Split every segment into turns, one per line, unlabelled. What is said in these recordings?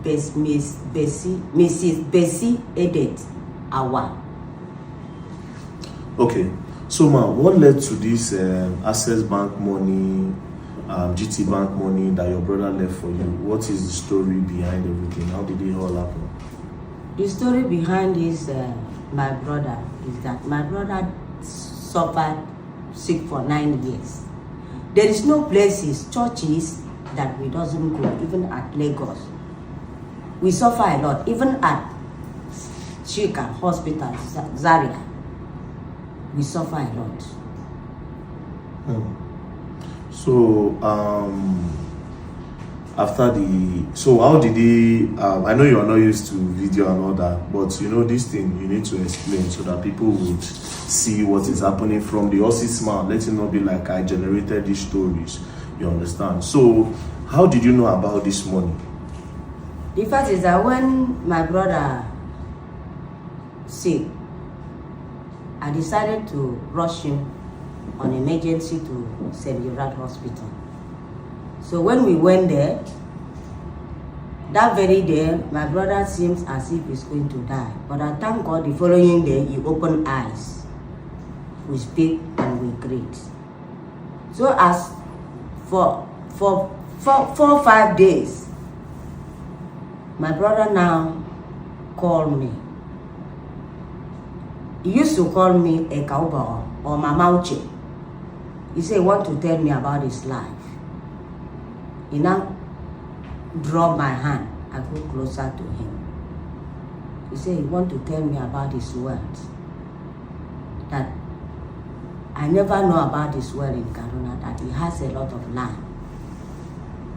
Mrs. Bessie Edith Awa.
Okay, so ma'am, what led to this Access Bank money, GT Bank money that your brother left for you? What is the story behind everything? How did it all happen?
The story behind is my brother is that my brother suffered sick for 9 years. There is no places, churches that we doesn't go, even at Lagos. We suffer a lot, even at Chika Hospital, Zaria. We suffer a lot.
So so how did he, I know you are not used to video and all that, but you know this thing you need to explain so that people would see what is happening from the horse's mouth. Let it not be like I generated these stories, you understand? So how did you know about this money?
The fact is that when my brother sick, I decided to rush him on emergency to St. Gerard Hospital. So when we went there, that very day, my brother seems as if he's going to die. But I thank God the following day, he opened eyes. We speak and we greet. So as for 4 or 5 days, my brother now called me. He used to call me a cowboy or Mama Uche. He said he want to tell me about his life. He now dropped my hand. I go closer to him. He said he want to tell me about his wealth. That I never know about his wealth in Kaduna, that he has a lot of land.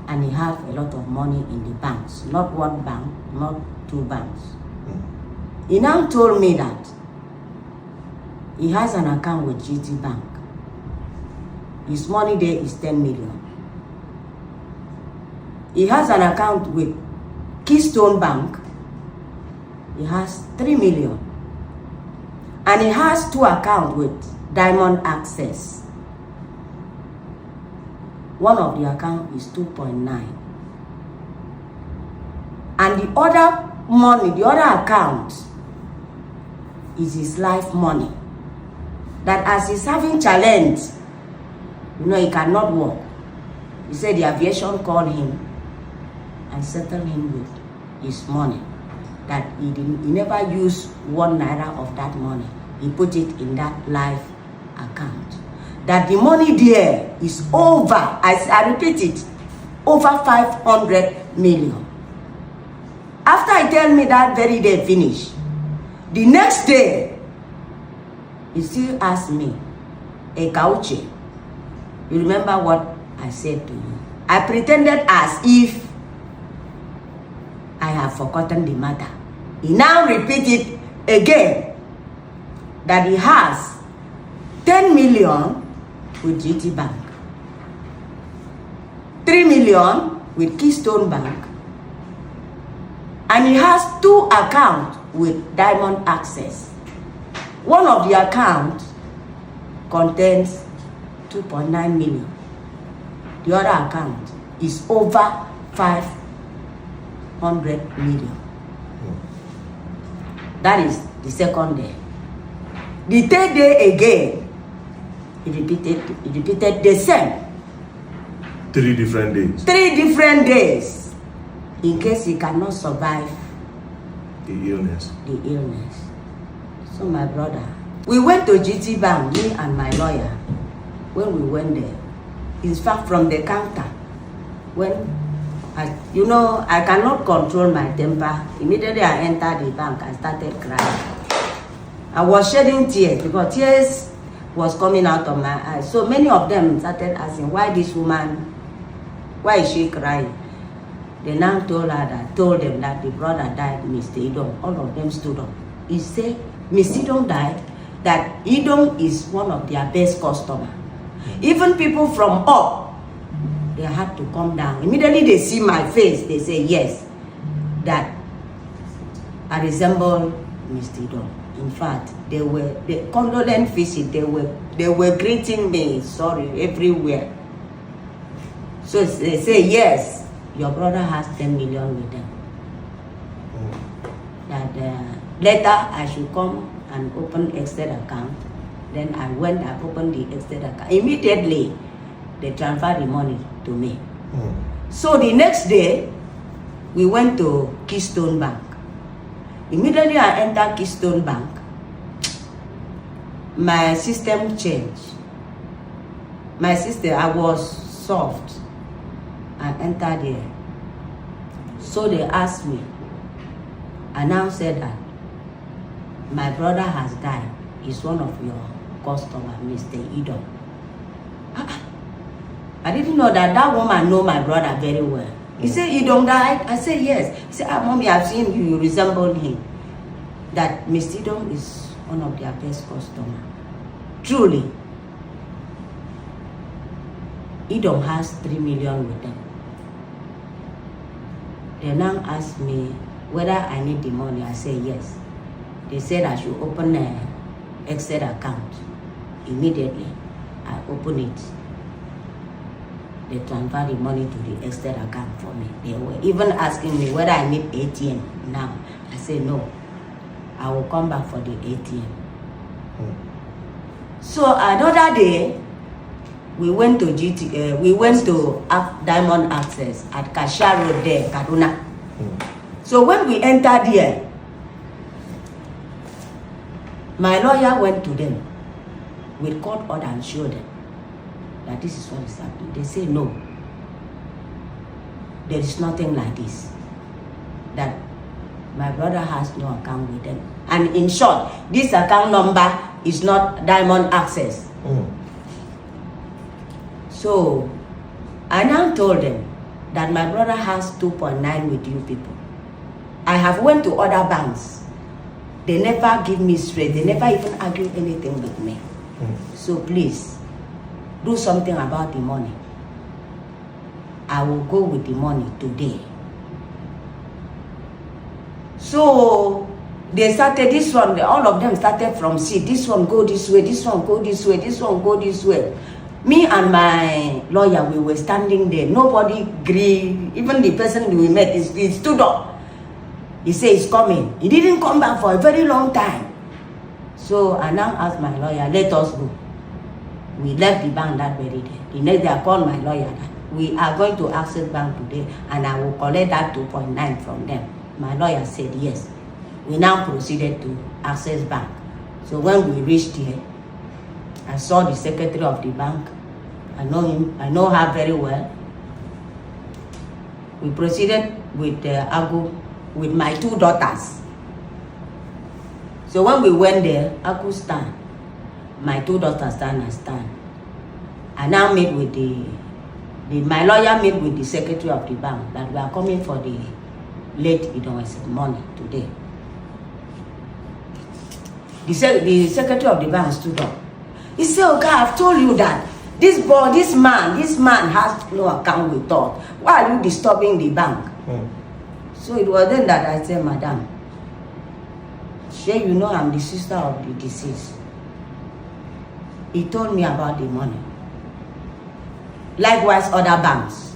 And he has a lot of money in the banks. Not one bank, not 2 banks. He now told me that he has an account with GT Bank. His money there is 10 million. He has an account with Keystone Bank. He has 3 million. And he has 2 accounts with Diamond Access. One of the accounts is 2.9. And the other money, the other account is his life money. That as he's having challenge, you know, he cannot walk. He said the aviation called him and settled him with his money. That he never used 1 naira of that money. He put it in that life account. That the money there is over, I repeat it, over 500 million. After he tell me that very day finish, the next day, he still asked me, Ekauche, you remember what I said to you? I pretended as if I have forgotten the matter. He now repeated again that he has 10 million with GT Bank, 3 million with Keystone Bank, and he has 2 accounts with Diamond Access. One of the accounts contains 2.9 million. The other account is over 500 million. That is the second day. The third day again, he repeated the same.
3 different days.
3 different days. In case he cannot survive
the illness.
So my brother, we went to GT Bank, me and my lawyer. When we went there, in fact from the counter, when I cannot control my temper. Immediately I entered the bank, I started crying. I was shedding tears because tears was coming out of my eyes. So many of them started asking, why this woman, why is she crying? They now told them that the brother died, Mr. Idong. All of them stood up. He said, Mr. Idong died, that Idong is one of their best customers. Even people from up, they had to come down. Immediately they see my face, they say, yes, that I resemble Mr. Idong. In fact, the condolence visit, they were greeting me, sorry, everywhere. So they say, yes, your brother has 10 million with them. Later, I should come and open extended account. Then I went and opened the extended account. Immediately, they transferred the money to me. So the next day, we went to Keystone Bank. Immediately I entered Keystone Bank. My system changed. My system, I was soft. I entered there. So they asked me, and now said that my brother has died. He's one of your customers, Mr. Idom. I didn't know that that woman know my brother very well. He said, Idom died? I said, yes. He said, Mommy, I've seen you, you resemble him. That Mr. Idom is one of their best customers. Truly, Idom has 3 million with them. They now asked me whether I need the money. I said yes. They said I should open an Excel account. Immediately, I open it. They transfer the money to the Excel account for me. They were even asking me whether I need ATM now. I said no. I will come back for the ATM. So another day, we went to Diamond Access at Kasha Road there, Kaduna. So when we entered here, my lawyer went to them with court order and showed them that this is what is happening. They say no, there is nothing like this. That my brother has no account with them. And in short, this account number is not Diamond Access. So I now told them that my brother has 2.9 with you people. I have went to other banks. They never give me straight. They never even argue anything with me. So please, do something about the money. I will go with the money today. So they started this one, all of them started from C. This one go this way, this one go this way, this one go this way. Me and my lawyer, we were standing there. Nobody agreed. Even the person we met, he stood up. He said he's coming. He didn't come back for a very long time. So I now asked my lawyer, let us go. We left the bank that very day. The next day I called my lawyer that we are going to Access Bank today and I will collect that 2.9 from them. My lawyer said yes. We now proceeded to Access Bank. So when we reached here, I saw the secretary of the bank. I know him. I know her very well. We proceeded with Agu, with my 2 daughters. So when we went there, Agu stand. My 2 daughters stand and stand. I now meet with my lawyer meet with the secretary of the bank that we are coming for the late Idom money today. The secretary of the bank stood up. He said, okay, I've told you that this man has no account with us. Why are you disturbing the bank? So it was then that I said, Madam, you know I'm the sister of the deceased. He told me about the money. Likewise, other banks.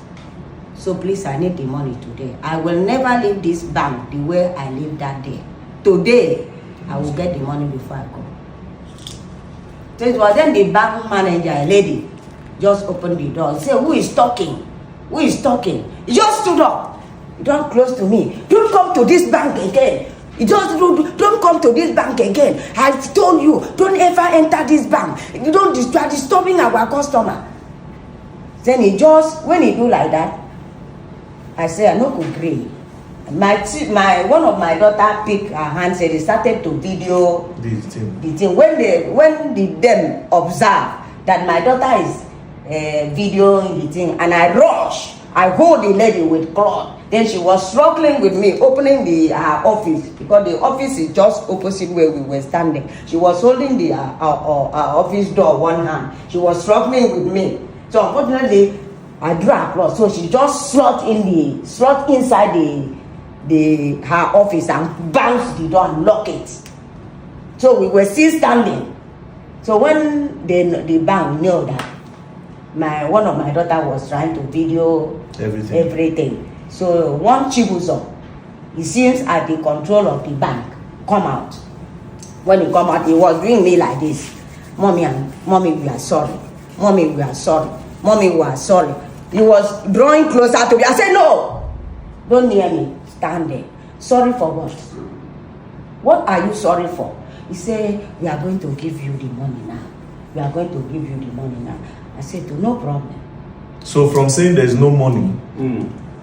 So please, I need the money today. I will never leave this bank the way I lived that day. Today, I will get the money before I go. So it was then the bank manager, a lady, just opened the door. He said, who is talking? Who is talking? He just stood up. Don't close to me. Don't come to this bank again. You just don't come to this bank again. I told you, don't ever enter this bank. You are disturbing our customer. Then he just, when he do like that, I say, I no agree. One of my daughter picked her hand, said they started to video the thing. When them observe that my daughter is videoing the thing, and I rush, I hold the lady with cloth. Then she was struggling with me, opening her office, because the office is just opposite where we were standing. She was holding the office door one hand. She was struggling with me. So unfortunately, I drew her cloth. So she just slot inside her office and bounced the door and locked it. So we were still standing. So when the bank knew that one of my daughter was trying to video everything. So one Chibuzo, he seems at the control of the bank. come out. When he come out, he was doing me like this. Mommy, we are sorry. Mommy, we are sorry. Mommy, we are sorry. He was drawing closer to me. I said, no, don't near me. Stand there. Sorry for what? What are you sorry for? He said, we are going to give you the money now. We are going to give you the money now. I said, no problem.
So from saying there's no money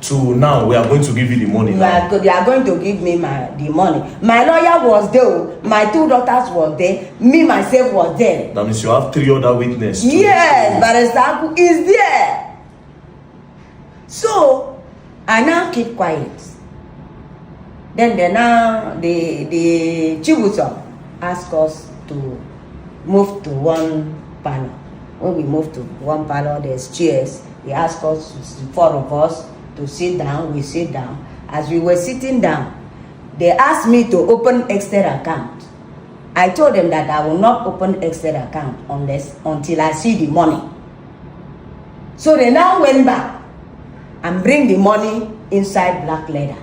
to now we are going to give you the money now.
They are going to give me the money. My lawyer was there. My 2 daughters were there. Me, myself was there.
That means you have 3 other witnesses.
Yes, Barrister is there. So, I now keep quiet. Then the Chibuzo asked us to move to one panel. When we moved to one panel, there's chairs. They asked us, 4 of us, to sit down. We sit down. As we were sitting down, they asked me to open extra account. I told them that I will not open extra account until I see the money. So they now went back and bring the money inside black leather.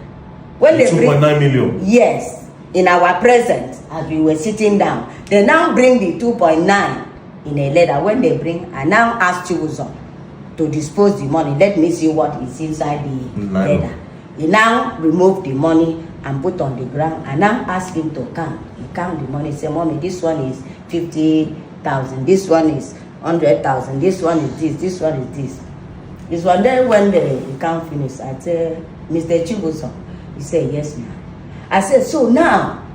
When they
2.9 million.
Yes, in our presence, as we were sitting down, they now bring the 2.9 in a letter. When they bring, I now ask Chibuzo to dispose the money. Let me see what is inside the letter. He now removed the money and put on the ground. I now ask him to count. He count the money. Say, Mommy, this one is 50,000. This one is 100,000. This one is this. This one is this. This one. Then when the count finished, I said, Mr. Chibuzo. He said, yes, ma'am. I said, so now,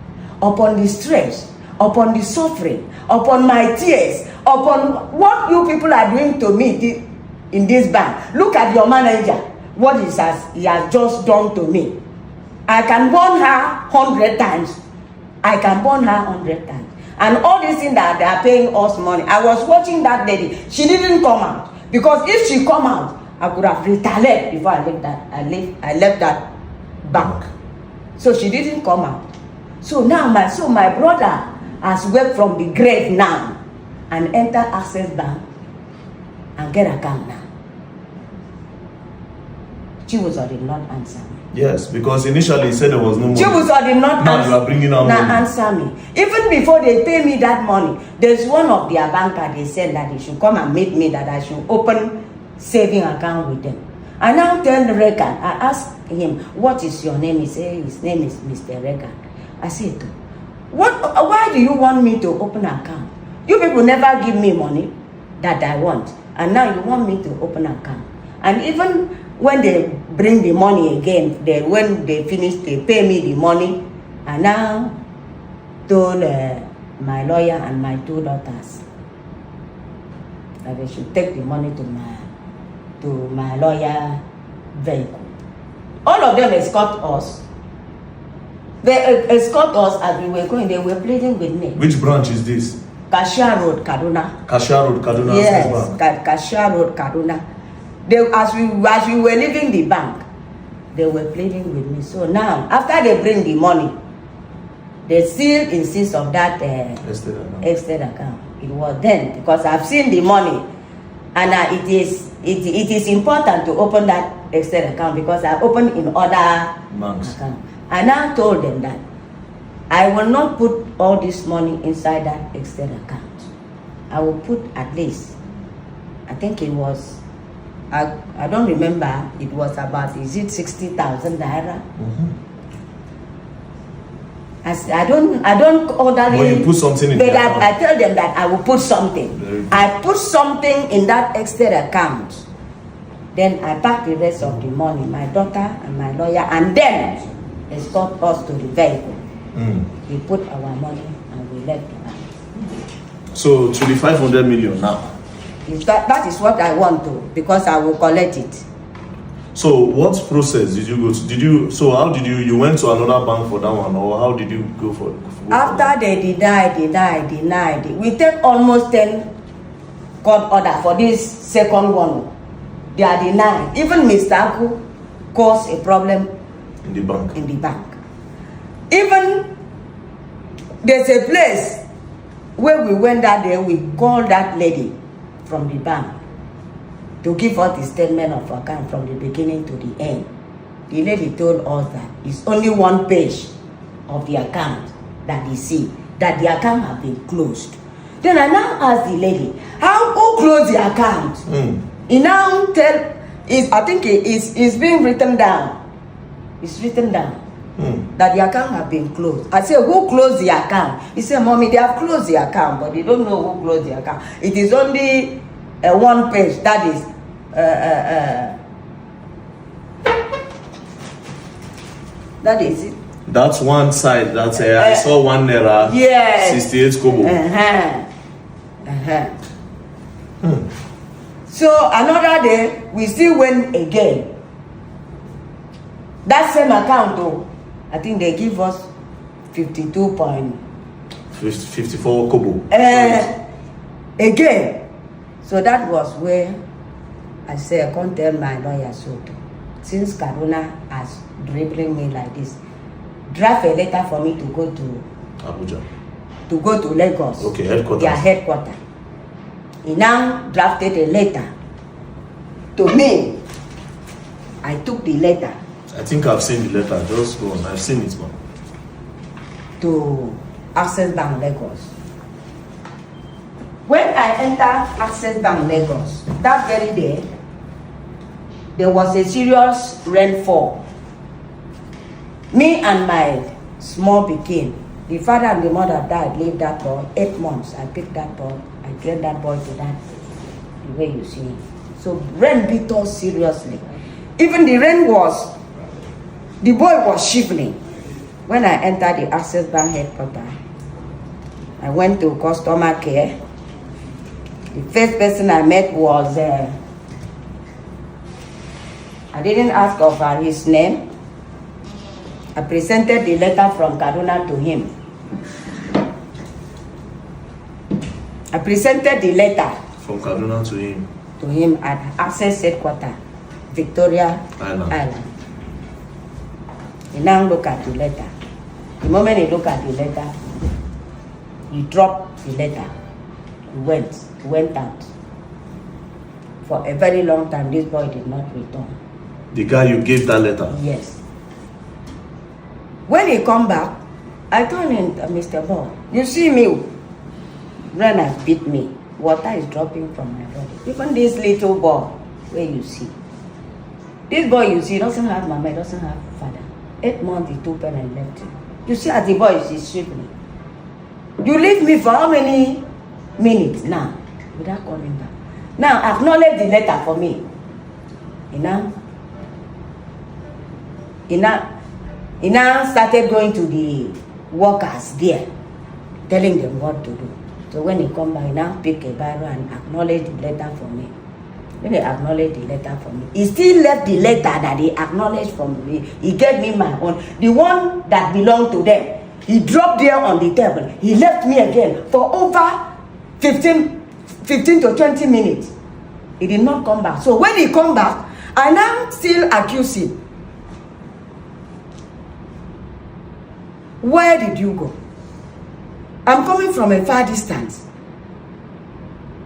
upon the stress, upon the suffering, upon my tears, upon what you people are doing to me in this bank, look at your manager, what he has just done to me. I can burn her 100 times. I can burn her 100 times. And all these things that they are paying us money. I was watching that lady. She didn't come out. Because if she come out, I could have retaliated before I left that. I left that bank. So she didn't come out. So now my brother has worked from the grave now and enter Access Bank and get account now. Chibuzo did not answer me.
Yes, because initially he said there was no money.
Chibuzo did not
now you are bringing out money.
Answer me. Even before they pay me that money, there's one of their banker, they said that they should come and meet me, that I should open saving account with them. I now tell Regan, I asked him, what is your name? He said, his name is Mr. Regan. I said, why do you want me to open an account? You people never give me money that I want. And now you want me to open an account. And even when they bring the money again, when they finish, they pay me the money. I now told my lawyer and my 2 daughters that they should take the money to my lawyer vehicle. All of them escort us. They escort us as we were going. They were pleading with me.
Which branch is this?
Kashia Road, Kaduna.
Kashia Road, Kaduna.
Yes, Kashia Road, Kaduna. As we were leaving the bank, they were pleading with me. So now, after they bring the money, they still insist of that extra account. It was then, because I've seen the money, and it is important to open that extra account, because I opened in other banks. I now told them that I will not put all this money inside that extra account. I will put at least, I think it was, I don't remember, it was about, is it 60,000 naira? I don't order it.
When you put something in
but I tell them that I will put something. I put something in that extra account. Then I pack the rest of the money, my daughter and my lawyer, and then escort us to the vehicle. We put our money and we left the bank. So
to the 500 million now.
That is what I want to, because I will collect it.
So what process did you go to? How did you went to another bank for that one, or how did you go for
After they denied it. We take almost 10 court order for this second one. They are denied. Even Mr. Aku caused a problem
in the bank.
Even there's a place where we went that day, we called that lady from the bank to give us the statement of account from the beginning to the end. The lady told us that it's only one page of the account that he see that the account have been closed. Then I now ask the lady, who closed the account? He now tell, I think it's being written down. It's written down that the account have been closed. I say, who closed the account? He said, Mommy, they have closed the account, but they don't know who closed the account. It is only one page, that is that is it.
That's one side. That's I saw 1 naira.
Yes.
68 kobo.
So another day, we still went again. That same account, though, I think they give us
54 kobo.
Again. So that was where I say I can't tell my lawyer so too. Since Kaduna has dribbling me like this, draft a letter for me to go to
Abuja.
To go to Lagos.
Okay, headquarters.
Their headquarters. He now drafted a letter to me. I took the letter.
I think I've seen the letter. Just go on. I've seen it, man.
To Access Bank Lagos. When I entered Access Bank Lagos, that very day, there was a serious rainfall. Me and my small pikin, the father and the mother died, leave that boy, 8 months. I picked that boy, I trained that boy to that, the way you see him. So rain beat us seriously. Even the boy was shivering. When I entered the Access Bank headquarters, I went to customer care. The first person I met was, I didn't ask of his name. I presented the letter from Kaduna to him. I presented the letter
from Kaduna to him.
To him at Access headquarters, Victoria Island. He now look at the letter. The moment he looked at the letter, he dropped the letter. He went out. For a very long time, this boy did not return.
The guy you gave that letter?
Yes. When he come back, I told him, Mr. Boy, you see me, rain has beat me. Water is dropping from my body. Even this little boy, where you see. This boy you see doesn't have mama, he doesn't have father. 8 months he took pen and left him. You see as the boy is shivering. You leave me for how many minutes now without coming back? Now acknowledge the letter for me. He now started going to the workers there, telling them what to do. So when he come back, he now pick a Bible and acknowledge the letter for me. When he acknowledged the letter for me, he still left the letter that he acknowledged from me. He gave me my own, the one that belonged to them. He dropped there on the table. He left me again for over 15 to 20 minutes. He did not come back. So when he come back, I now still accuse him. Where did you go? I'm coming from a far distance.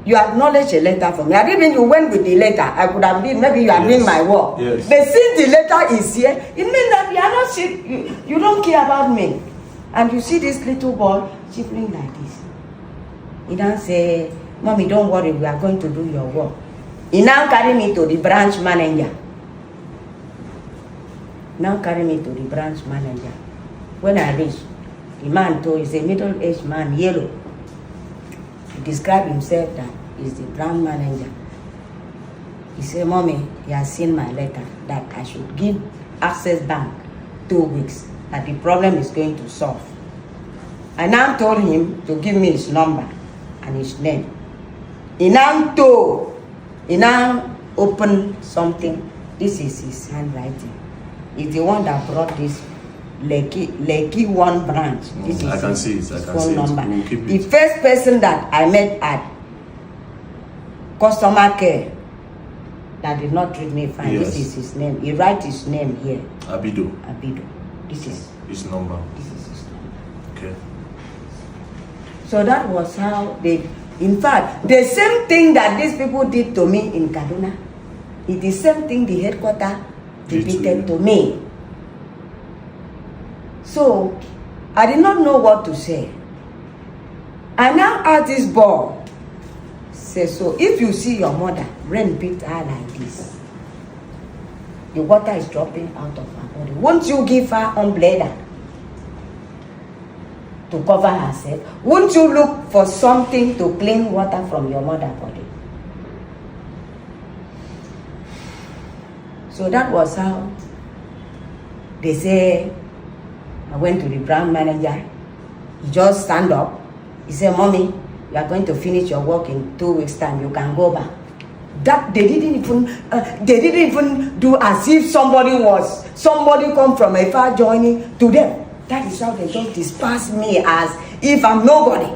You acknowledge a letter for me. I didn't mean you went with the letter. I could have been, maybe you are doing my work.
Yes.
But since the letter is here, it means that you are not you don't care about me. And you see this little boy shivering like this. He now say, Mommy, don't worry, we are going to do your work. He now carry me to the branch manager. When I reached, the man told, he's a middle-aged man, yellow. He described himself that he's the branch manager. He said, Mommy, he has seen my letter that I should give Access Bank 2 weeks, that the problem is going to solve. I now told him to give me his number and his name. He now opened something. This is his handwriting. He's the one that brought this Lekki 1 branch. This is
I can see it. I can see
number.
It. We'll keep
The
it.
first person that I met at customer care that did not treat me fine.
Yes.
This is his name. He writes his name here.
Abido.
This is
his number.
This is his number.
Okay.
So that was how they. In fact, the same thing that these people did to me in Kaduna, it's the same thing the headquarters repeated to me. So I did not know what to say. I now asked this boy, say, so if you see your mother, rain beat her like this, the water is dropping out of her body, won't you give her umbrella to cover herself? Won't you look for something to clean water from your mother's body? So that was how they say. I went to the branch manager. He just stand up. He said, "Mommy, you are going to finish your work in 2 weeks' time. You can go back." That they didn't even do as if somebody come from a far journey to them. That is how they just disperse me as if I'm nobody.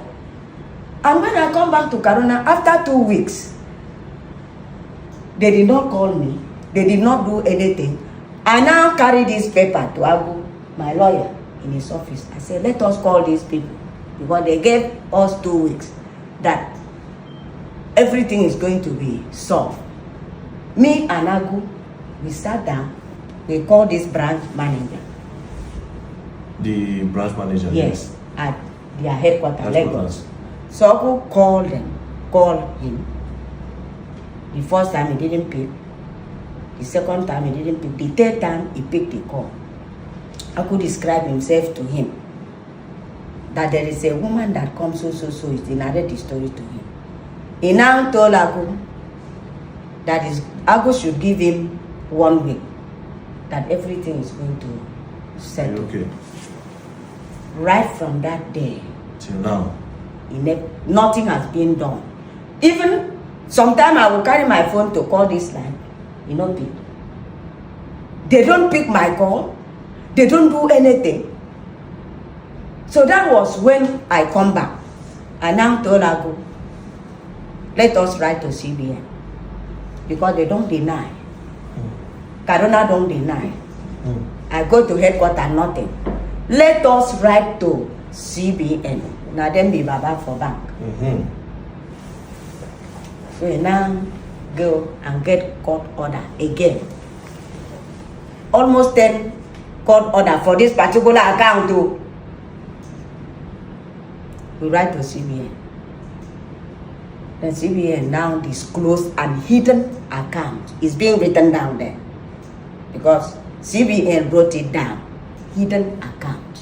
And when I come back to Kaduna after 2 weeks, they did not call me. They did not do anything. I now carry this paper to Agu, my lawyer, in his office. I said, let us call these people, because they gave us 2 weeks that everything is going to be solved. Me and Agu, we sat down. We called this branch manager.
The branch manager?
Yes, at their headquarters, Lagos. So Agu called him. The first time he didn't pick. The second time he didn't pick. The third time he picked the call. I could describe himself to him. That there is a woman that comes so. He narrated the story to him. He now told Agu that Agu should give him 1 week. That everything is going to settle.
Okay.
Right from that day
till now,
nothing has been done. Even sometimes I will carry my phone to call this line. You know, pick. They don't pick my call. They don't do anything. So that was when I come back. I now told Agu, let us write to CBN. Because they don't deny. Kaduna don't deny. I go to headquarters, nothing. Let us write to CBN. Now then be Baba for bank. So we now go and get court order again. Almost 10 court order for this particular account too. We write to CBN. Then CBN now disclosed an hidden account. It's being written down there. Because CBN wrote it down. Hidden account.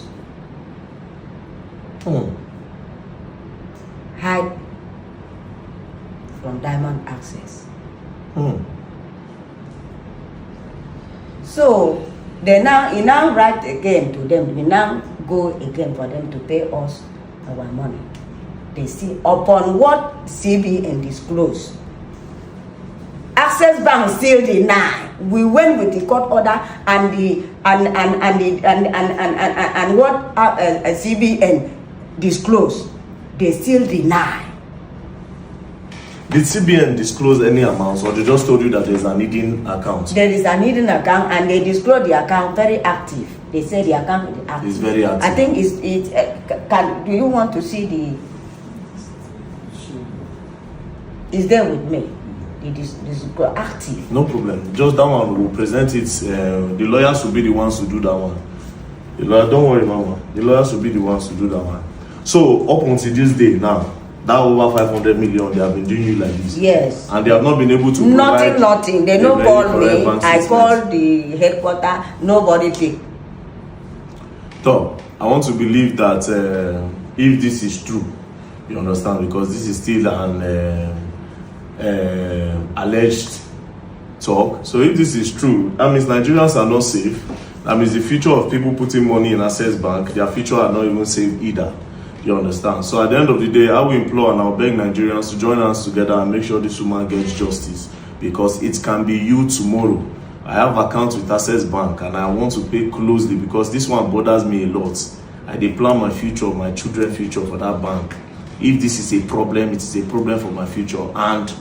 Hide from Diamond Access. So he now write again to them. We now go again for them to pay us our money. They see upon what CBN disclosed. Access Bank still deny. We went with the court order and what CBN disclosed. They still deny.
Did CBN disclose any amounts, or they just told you that there's an hidden account?
There is an hidden account, and they disclose the account very active. They say the account is active.
It's very active.
I think do you want to see the? It's there with me. It is active.
No problem. Just that one, we'll present it. The lawyers will be the ones to do that one. Don't worry, Mama. The lawyers will be the ones to do that one. So up until this day now, that over 500 million, they have been doing you like this.
Yes.
And they have not been able to
nothing. They don't call me. I called the headquarters. Nobody picked.
So I want to believe that if this is true, you understand, because this is still an alleged talk. So if this is true, that means Nigerians are not safe. That means the future of people putting money in Access Bank, their future are not even safe either. You understand? So at the end of the day, I will implore and I'll beg Nigerians to join us together and make sure this woman gets justice, because it can be you tomorrow. I have accounts with Access Bank and I want to pay closely, because this one bothers me a lot. I dey plan my future, my children's future for that bank. If this is a problem, it is a problem for my future. And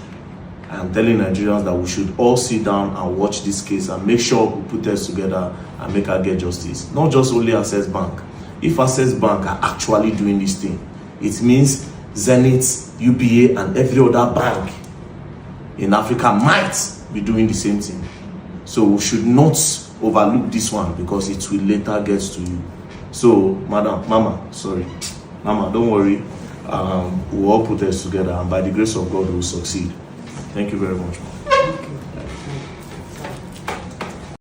I'm telling Nigerians that we should all sit down and watch this case and make sure we put us together and make her get justice. Not just only Access Bank. If Access Bank are actually doing this thing, it means Zenith, UBA, and every other bank in Africa might be doing the same thing. So we should not overlook this one, because it will later get to you. So, Mama, don't worry. We'll all put us together, and by the grace of God, we'll succeed. Thank you very much.
Thank you.